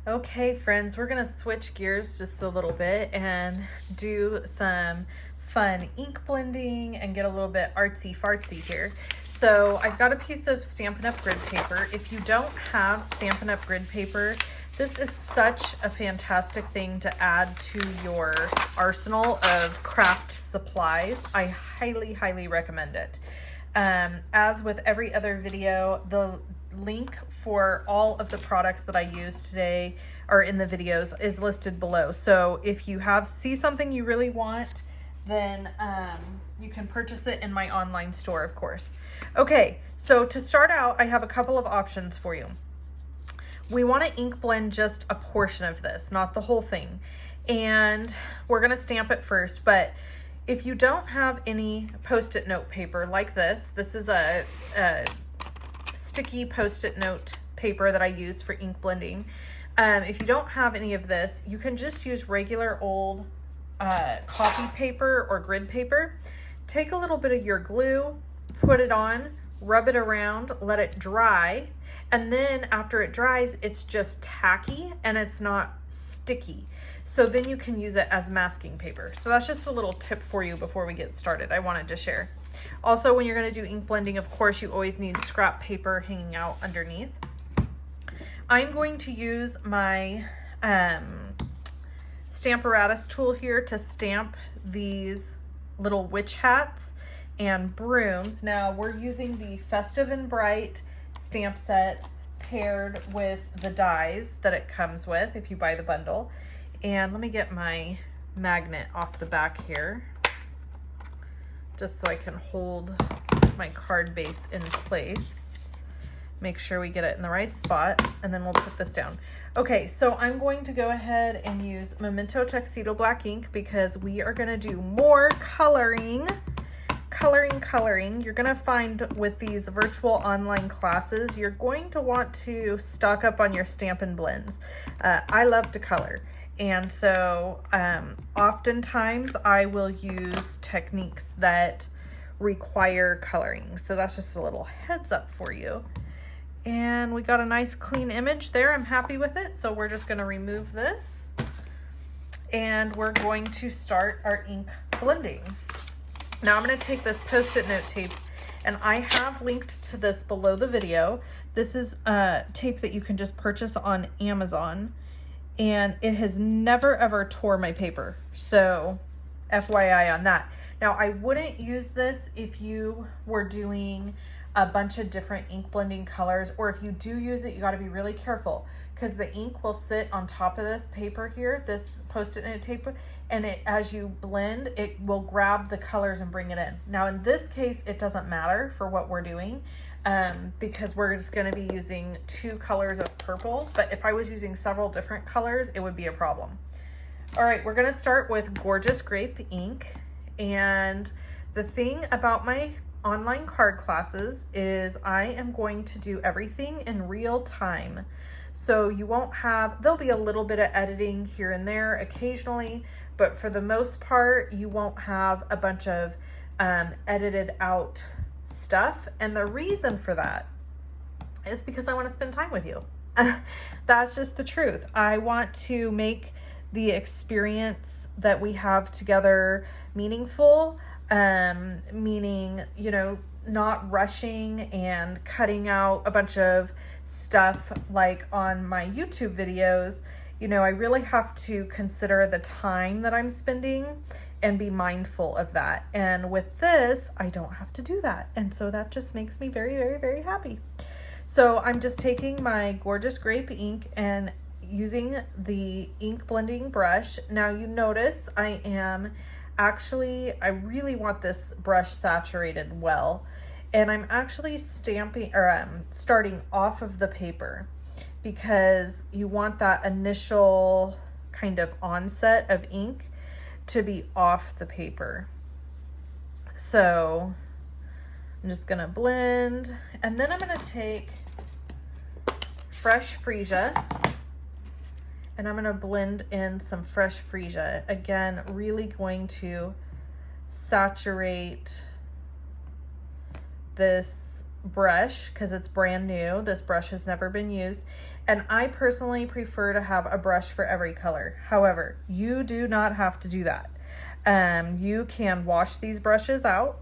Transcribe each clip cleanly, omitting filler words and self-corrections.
Okay, friends, we're gonna switch gears just a little bit and do some fun ink blending and get a little bit artsy fartsy here. So I've got a piece of Stampin' Up! Grid paper. If you don't have Stampin' Up! Grid paper, this is such a fantastic thing to add to your arsenal of craft supplies. I highly, highly recommend it. As with every other video, the link for all of the products that I use today or in the videos is listed below. So if you see something you really want, then you can purchase it in my online store, of course. Okay, so to start out, I have a couple of options for you. We want to ink blend just a portion of this, not the whole thing. And we're going to stamp it first, but if you don't have any Post-it note paper like this is a sticky Post-it note paper that I use for ink blending. If you don't have any of this, you can just use regular old copy paper or grid paper. Take a little bit of your glue, put it on, rub it around, let it dry, and then after it dries, it's just tacky and it's not sticky. So then you can use it as masking paper. So that's just a little tip for you before we get started. I wanted to share. Also, when you're going to do ink blending, of course, you always need scrap paper hanging out underneath. I'm going to use my Stamparatus tool here to stamp these little witch hats and brooms. Now we're using the Festive and Bright stamp set paired with the dies that it comes with if you buy the bundle. And let me get my magnet off the back here, just so I can hold my card base in place. Make sure we get it in the right spot, and then we'll put this down. Okay, so I'm going to go ahead and use Memento Tuxedo Black ink because we are gonna do more coloring. You're gonna find with these virtual online classes, you're going to want to stock up on your Stampin' blends. I love to color. And so oftentimes I will use techniques that require coloring. So that's just a little heads up for you. And we got a nice clean image there. I'm happy with it. So we're just going to remove this and we're going to start our ink blending. Now I'm going to take this Post-it note tape, and I have linked to this below the video. This is tape that you can just purchase on Amazon. And it has never ever tore my paper. So FYI on that. Now I wouldn't use this if you were doing a bunch of different ink blending colors, or if you do use it, you got to be really careful because the ink will sit on top of this paper here, this Post-it note tape, and as you blend, it will grab the colors and bring it in. Now in this case, it doesn't matter for what we're doing. Because we're just going to be using 2 colors of purple, but if I was using several different colors, it would be a problem. All right, we're going to start with Gorgeous Grape ink. And the thing about my online card classes is I am going to do everything in real time. So you won't have, there'll be a little bit of editing here and there occasionally, but for the most part, you won't have a bunch of edited out stuff. And the reason for that is because I want to spend time with you. That's just the truth. I want to make the experience that we have together meaningful, meaning, you know, not rushing and cutting out a bunch of stuff like on my YouTube videos. You know, I really have to consider the time that I'm spending and be mindful of that. And with this, I don't have to do that. And so that just makes me very, very, very happy. So I'm just taking my Gorgeous Grape ink and using the ink blending brush. Now you notice I really want this brush saturated well. And I'm actually starting off of the paper because you want that initial kind of onset of ink to be off the paper. So I'm just gonna blend, and then I'm gonna take fresh freesia and I'm gonna blend in some fresh freesia. Again, really going to saturate this brush because it's brand new. This brush has never been used. And I personally prefer to have a brush for every color. However, you do not have to do that. You can wash these brushes out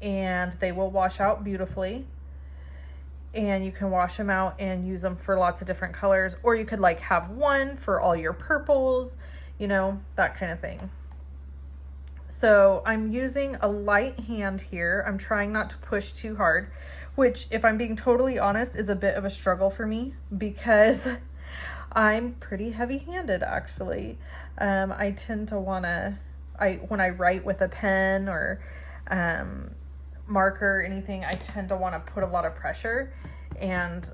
and they will wash out beautifully. And you can wash them out and use them for lots of different colors, or you could like have one for all your purples, you know, that kind of thing. So I'm using a light hand here. I'm trying not to push too hard, which, if I'm being totally honest, is a bit of a struggle for me because I'm pretty heavy-handed actually. I tend to when I write with a pen or marker or anything, I tend to want to put a lot of pressure. And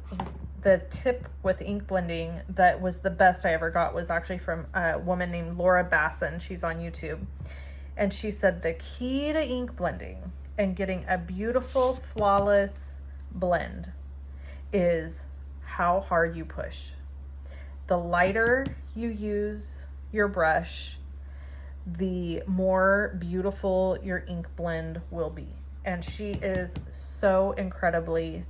the tip with ink blending that was the best I ever got was actually from a woman named Laura Basson. She's on YouTube. And she said the key to ink blending and getting a beautiful, flawless blend is how hard you push. The lighter you use your brush, the more beautiful your ink blend will be. And she is so incredibly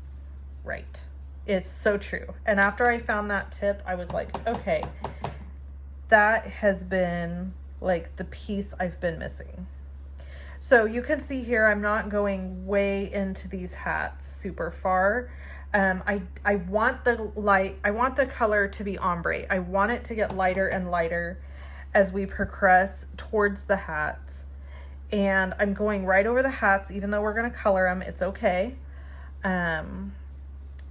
right. It's so true. And after I found that tip, I was like, okay, that has been like the piece I've been missing. So you can see here, I'm not going way into these hats super far. I want the color to be ombre. I want it to get lighter and lighter as we progress towards the hats. And I'm going right over the hats, even though we're going to color them, it's okay.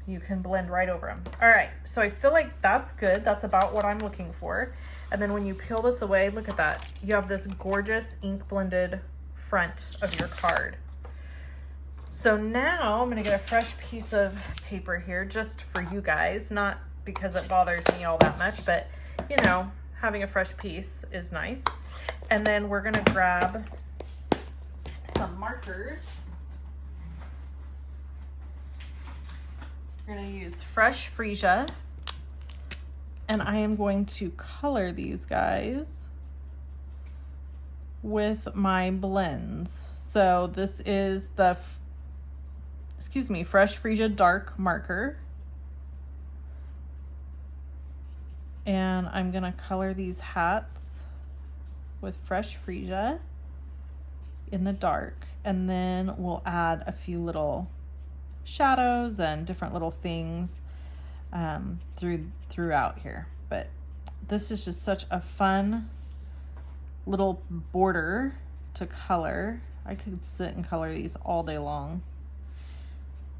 You can blend right over them. All right, so I feel like that's good. That's about what I'm looking for. And then when you peel this away, look at that. You have this gorgeous ink blended front of your card. So now I'm going to get a fresh piece of paper here just for you guys, not because it bothers me all that much, but you know, having a fresh piece is nice. And then we're going to grab some markers. We're going to use fresh freesia, and I am going to color these guys with my blends. So this is the fresh freesia dark marker, and I'm going to color these hats with fresh freesia in the dark, and then we'll add a few little shadows and different little things throughout here. But this is just such a fun little border to color. I could sit and color these all day long.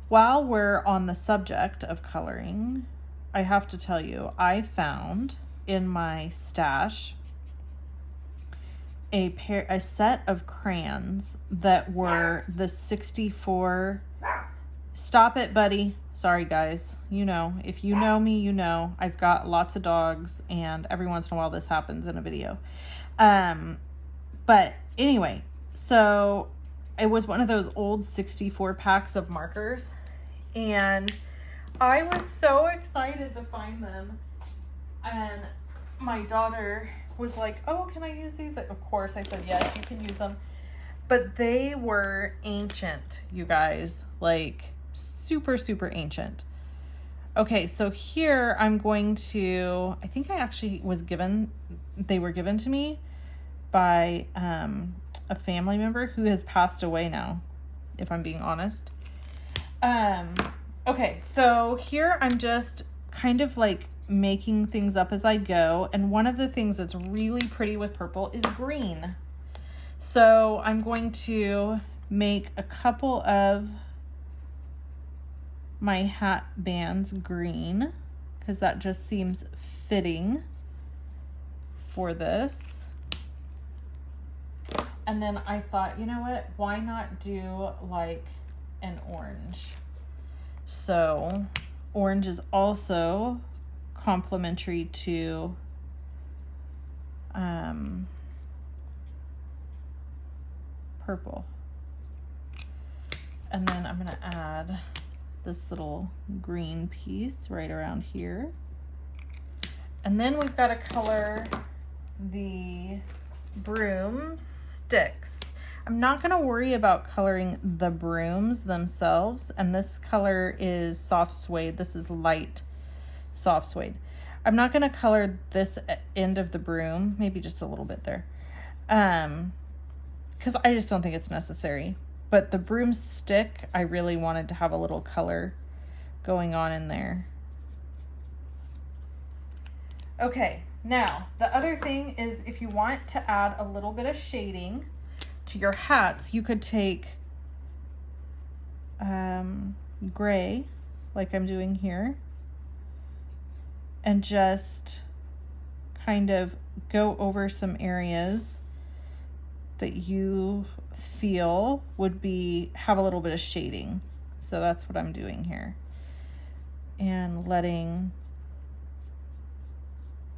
While we're on the subject of coloring, I have to tell you, I found in my stash a set of crayons that were the 64. Stop it, buddy. Sorry, guys. You know, if you know me, you know I've got lots of dogs, and every once in a while this happens in a video. But anyway, so it was one of those old 64 packs of markers, and I was so excited to find them. And my daughter was like, oh, can I use these? Of course, I said, yes, you can use them. But they were ancient, you guys, like super, super ancient. Okay, so here I'm going to, I think I actually they were given to me by a family member who has passed away now, if I'm being honest. Okay, so here I'm just kind of like making things up as I go. And one of the things that's really pretty with purple is green. So I'm going to make a couple of my hat bands green because that just seems fitting for this. And then I thought, you know what, why not do like an orange? So orange is also complementary to purple. And then I'm gonna add this little green piece right around here. And then we've got to color the broom sticks. I'm not gonna worry about coloring the brooms themselves, and this color is soft suede. This is light soft suede. I'm not gonna color this end of the broom, maybe just a little bit there, because I just don't think it's necessary. But the broomstick, I really wanted to have a little color going on in there. Okay, now the other thing is if you want to add a little bit of shading to your hats, you could take gray, like I'm doing here, and just kind of go over some areas that you feel would have a little bit of shading. So that's what I'm doing here, and letting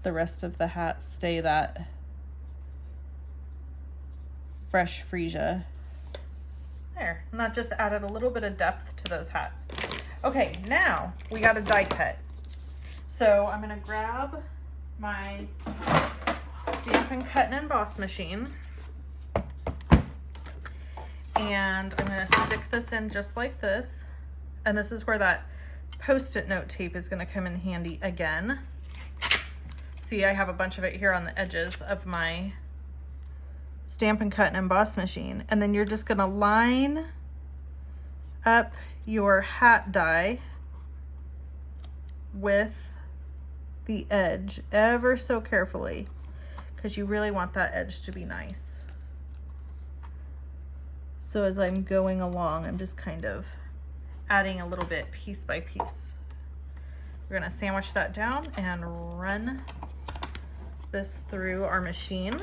the rest of the hat stay that fresh freesia. There, and that just added a little bit of depth to those hats. Okay, now we got a die cut. So I'm gonna grab my Stampin' Cut and Emboss machine, and I'm gonna stick this in just like this. And this is where that Post-it note tape is gonna come in handy again. See, I have a bunch of it here on the edges of my Stampin' Cut and Emboss machine. And then you're just gonna line up your hat die with the edge ever so carefully, because you really want that edge to be nice. So as I'm going along, I'm just kind of adding a little bit piece by piece. We're gonna sandwich that down and run this through our machine.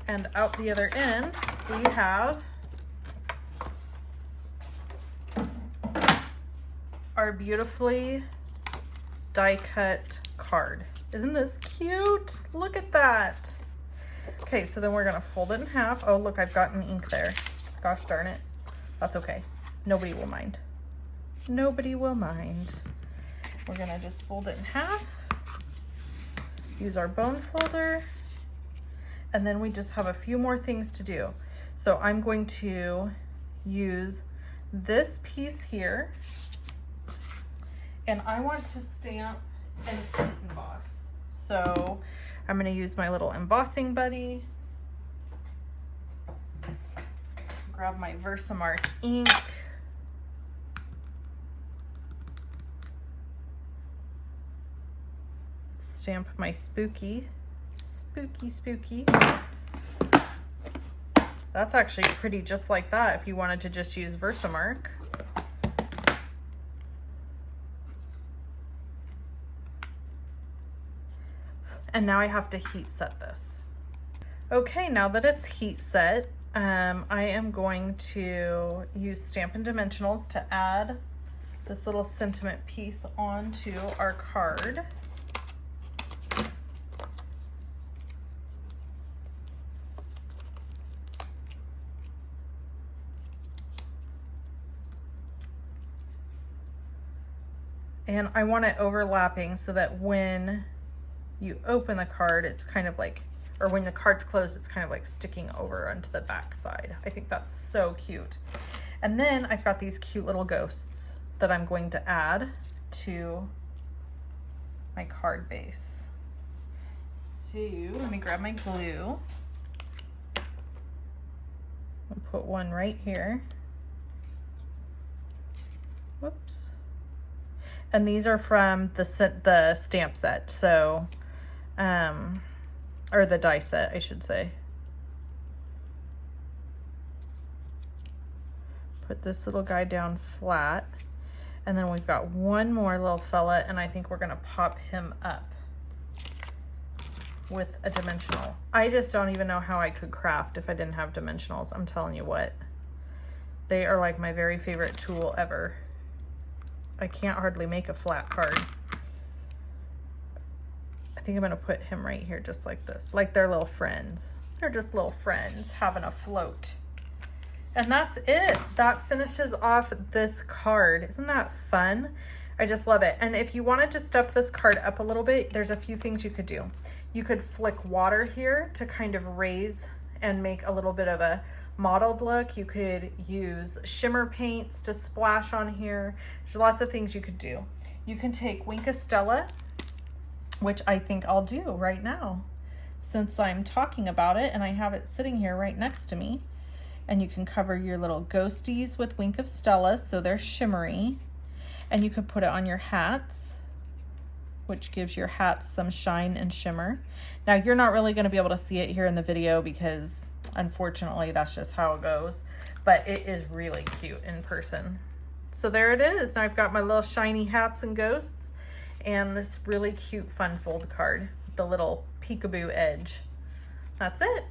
And out the other end, we have our beautifully die cut card. Isn't this cute? Look at that. Okay, so then we're gonna fold it in half. Oh, look, I've gotten ink there. Gosh darn it. That's okay. Nobody will mind. Nobody will mind. We're gonna just fold it in half. Use our bone folder. And then we just have a few more things to do. So I'm going to use this piece here, and I want to stamp and emboss. So I'm gonna use my little embossing buddy, grab my Versamark ink, stamp my spooky. That's actually pretty just like that if you wanted to just use Versamark. And now I have to heat set this. Okay, now that it's heat set, I am going to use Stampin' Dimensionals to add this little sentiment piece onto our card. And I want it overlapping so that when you open the card, it's kind of like, or when the card's closed, it's kind of like sticking over onto the back side. I think that's so cute. And then I've got these cute little ghosts that I'm going to add to my card base. So let me grab my glue. I'll put one right here. Whoops. And these are from the stamp set, so, or the die set, I should say. Put this little guy down flat, and then we've got one more little fella, and I think we're gonna pop him up with a dimensional. I just don't even know how I could craft if I didn't have dimensionals. I'm telling you what, they are like my very favorite tool ever. I can't hardly make a flat card. I think I'm gonna put him right here just like this, like they're little friends. They're just little friends having a float. And that's it. That finishes off this card. Isn't that fun? I just love it. And if you wanted to step this card up a little bit, there's a few things you could do. You could flick water here to kind of raise and make a little bit of a mottled look. You could use shimmer paints to splash on here. There's lots of things you could do. You can take Wink of Stella, which I think I'll do right now since I'm talking about it and I have it sitting here right next to me. And you can cover your little ghosties with Wink of Stella so they're shimmery. And you could put it on your hats, which gives your hats some shine and shimmer. Now you're not really going to be able to see it here in the video because unfortunately that's just how it goes, but it is really cute in person. So there it is. Now I've got my little shiny hats and ghosts and this really cute fun fold card with the little peekaboo edge. That's it.